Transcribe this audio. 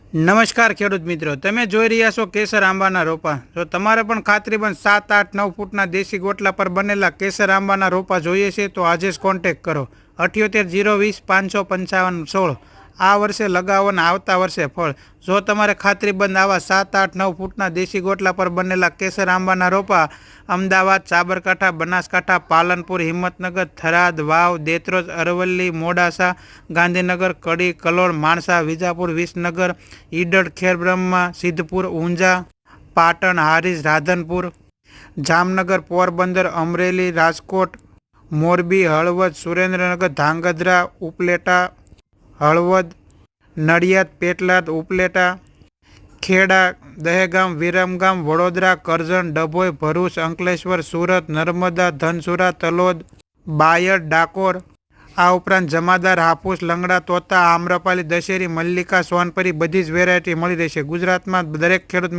નમસ્કાર ખેડૂત મિત્રો, તમે જોઈ રહ્યા છો કેસર આંબાના રોપા. જો તમારે પણ ખાતરીબંધ 7, 8, 9 ફૂટના દેશી ગોટલા પર બનેલા કેસર આંબાના રોપા જોઈએ છે તો આજે જ કોન્ટેક્ટ કરો 78 020 555 16. આ વર્ષે લગાવો અને આવતા વર્ષે ફળ. જો તમારે ખાતરીબંધ આવા 7, 8, 9 ફૂટના દેશી ગોટલા પર બનેલા કેસર આંબાના રોપા અમદાવાદ, સાબરકાંઠા, બનાસકાંઠા, પાલનપુર, હિંમતનગર, થરાદ, વાવ, દેત્રોજ, અરવલ્લી, મોડાસા, ગાંધીનગર, કડી, કલોલ, માણસા, વિજાપુર, વિસનગર, ઈડર, ખેડબ્રહ્મા, સિદ્ધપુર, ઊંઝા, પાટણ, હારીજ, રાધનપુર, જામનગર, પોરબંદર, અમરેલી, રાજકોટ, મોરબી, હળવદ, સુરેન્દ્રનગર, ધાંગધ્રા, ઉપલેટા, હળવદ, નડિયાદ, પેટલાદ, ઉપલેટા, ખેડા, દહેગામ, વિરમગામ, વડોદરા, કરજણ, ડભોઈ, ભરૂચ, અંકલેશ્વર, સુરત, નર્મદા, ધનસુરા, તલોદ, બાયડ, ડાકોર. આ ઉપરાંત જમાદાર, હાપુસ, લંગડા, તોતા, આમ્રપાલી, દશેરી, મલ્લિકા, સોનપરી બધી જ વેરાયટી મળી રહેશે. ગુજરાતમાં દરેક ખેડૂત